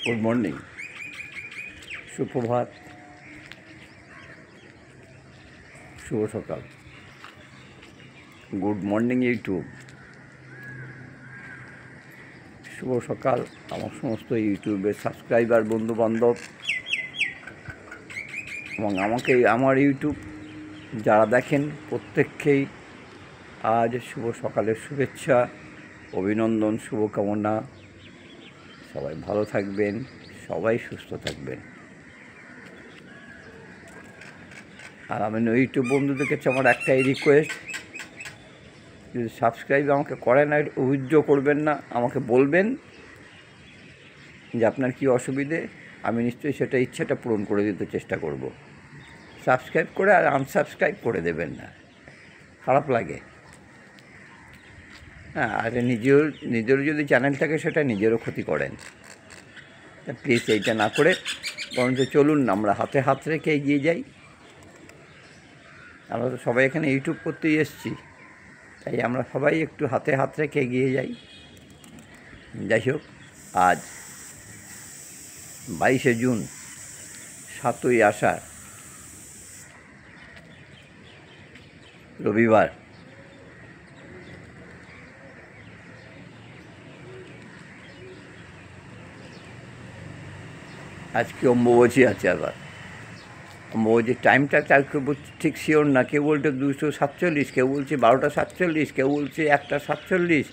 Good morning, সুপ্রভাত, শুভ সকাল। Good morning YouTube, শুভ সকাল আমার সমস্ত ইউটিউবের সাবস্ক্রাইবার বন্ধুবান্ধব এবং আমার ইউটিউব যারা দেখেন প্রত্যেককেই আজ শুভ সকালের শুভেচ্ছা, অভিনন্দন, শুভকামনা। সবাই ভালো থাকবেন, সবাই সুস্থ থাকবেন। আর আমি ইউটিউব বন্ধুদের কাছে আমার একটাই রিকোয়েস্ট, যদি সাবস্ক্রাইব আমাকে করেন না, অভিযোগ করবেন না, আমাকে বলবেন যে আপনার কী অসুবিধে, আমি নিশ্চয়ই সেটা ইচ্ছাটা পূরণ করে দিতে চেষ্টা করব। সাবস্ক্রাইব করে আর আনসাবস্ক্রাইব করে দেবেন না, খারাপ লাগে। হ্যাঁ, আর নিজেরও যদি চ্যানেল থাকে সেটা নিজেরও ক্ষতি করেন। প্লিজ এইটা না করে বরঞ্চ চলুন আমরা হাতে হাত রেখে এগিয়ে যাই। আমরা তো সবাই এখানে ইউটিউব করতেই এসেছি, তাই আমরা সবাই একটু হাতে হাত রেখে এগিয়ে যাই। যাই হোক, আজ 22শে জুন, 7ই আষাঢ়, রবিবার। আজকে অম্বুবাচী আছে। আবার অম্বুবাচীর টাইমটা কেউ ঠিক শিওর না, কেউ বলছে 247, কেউ বলছে 12:47, কেউ বলছে 1:47।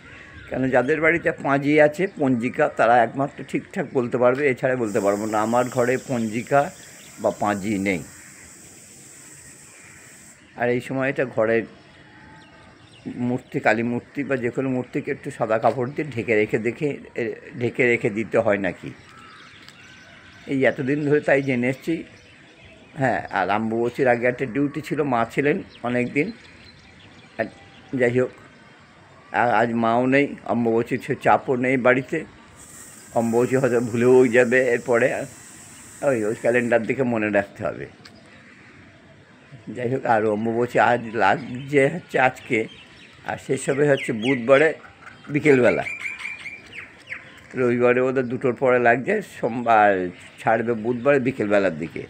কেন যাদের বাড়িতে পাঁজি আছে, পঞ্জিকা, তারা একমাত্র ঠিকঠাক বলতে পারবে, এছাড়া বলতে পারবো না। আমার ঘরে পঞ্জিকা বা পাঁজি নেই। আর এই সময়টা ঘরের মূর্তি, কালী মূর্তি বা যে কোনো মূর্তিকে একটু সাদা কাপড় দিয়ে ঢেকে রেখে দিতে হয় নাকি, এই এতদিন ধরে তাই জেনে এসেছি। হ্যাঁ, আর অম্বুবাচীর আগে একটা ডিউটি ছিল, মা ছিলেন অনেক দিন। যাই হোক, আজ মাও নেই, অম্বুবাচীর চাপও নেই বাড়িতে। অম্বুবাচী হয়তো ভুলেও যাবে এরপরে, ওই ক্যালেন্ডার দিকে মনে রাখতে হবে। যাই হোক, আর অম্বুবাচী আজ লাগছে হচ্ছে আজকে, আর সেসবে হচ্ছে বুধবারে বিকেলবেলা, রবিবারে ওদের 2টোর পরে লাগছে, সোমবার ছাড়বে বুধবারে বিকেলবেলার দিকে।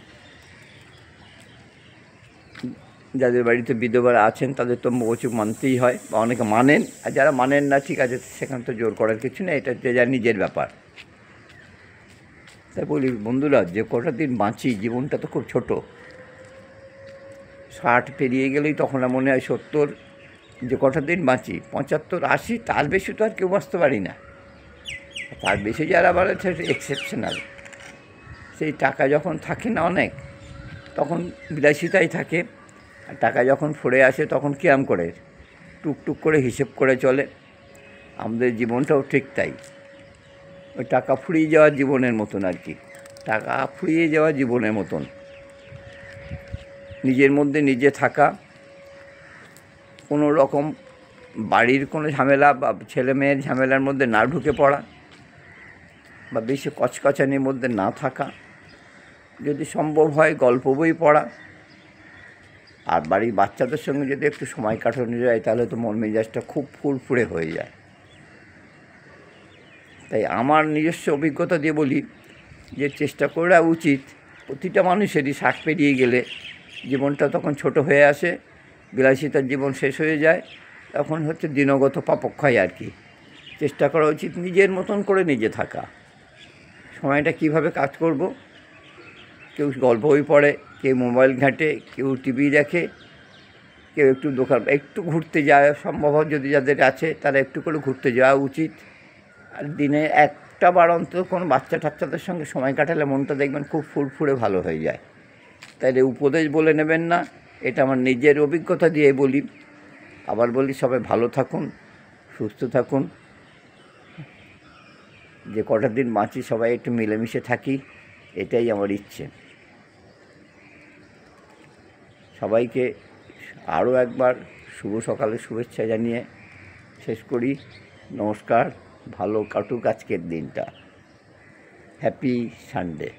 যাদের বাড়িতে বিধবারা আছেন তাদের তো অম্বুবাচী মানতেই হয়, বা অনেকে মানেন, আর যারা মানেন না ঠিক আছে, সেখানে তো জোর করার কিছু নেই, এটা যে যার নিজের ব্যাপার। তাই বলি বন্ধুরা, যে কটা দিন বাঁচি, জীবনটা তো খুব ছোটো। 60 পেরিয়ে গেলেই তখন মনে হয় 70, যে কটা দিন বাঁচি। 75, 80, তার বেশি তো আর কেউ বাঁচতে পারি না। তার বেশি যারা বাড়ে সেটা এক্সেপশনাল। সেই টাকা যখন থাকে না অনেক, তখন বিলাসিতাই থাকে। আর টাকা যখন ফুরে আসে তখন কিরম করে টুকটুক করে হিসেব করে চলে। আমাদের জীবনটাও ঠিক তাই, ওই টাকা ফুরিয়ে যাওয়া জীবনের মতন আর কি, টাকা ফুরিয়ে যাওয়া জীবনের মতন। নিজের মধ্যে নিজে থাকা, কোনো রকম বাড়ির কোনো ঝামেলা বা ছেলে মেয়ের ঝামেলার মধ্যে না ঢুকে পড়া, বা বেশি কচকচানির মধ্যে না থাকা, যদি সম্ভব হয় গল্প বই পড়া, আর বাড়ির বাচ্চাদের সঙ্গে যদি একটু সময় কাটানো যায়, তাহলে তো মন মেজাজটা খুব ফুরফুরে হয়ে যায়। তাই আমার নিজস্ব অভিজ্ঞতা দিয়ে বলি যে চেষ্টা করা উচিত প্রতিটা মানুষেরই। 60 পেরিয়ে গেলে জীবনটা তখন ছোট হয়ে আসে, বিলাসিতার জীবন শেষ হয়ে যায়, তখন হচ্ছে দিনগত পাপক্ষয় আর কি। চেষ্টা করা উচিত নিজের মতন করে নিজে থাকা। সময়টা কিভাবে কাজ করব, কেউ গল্প বই পড়ে, কেউ মোবাইল ঘাঁটে, কেউ টিভি দেখে, কেউ একটু ঘুরতে যায়, সম্ভব যদি যাদের আছে তারা একটু করে ঘুরতে যাওয়া উচিত। আর দিনে একটা বার অন্তত কোনো বাচ্চা টাচ্চাদের সঙ্গে সময় কাটালে মনটা দেখবেন খুব ফুরফুরে ভালো হয়ে যায়। তাই উপদেশ বলে নেবেন না, এটা আমার নিজের অভিজ্ঞতা দিয়ে বলি। আবার বলি, সবাই ভালো থাকুন, সুস্থ থাকুন। যে কটা দিন বাঁচি সবাই একটু মিলেমিশে থাকি, এটাই আমার ইচ্ছে। সবাইকে আরও একবার শুভ সকালের শুভেচ্ছা জানিয়ে শেষ করি। নমস্কার, ভালো কাটুক আজকের দিনটা। Happy Sunday.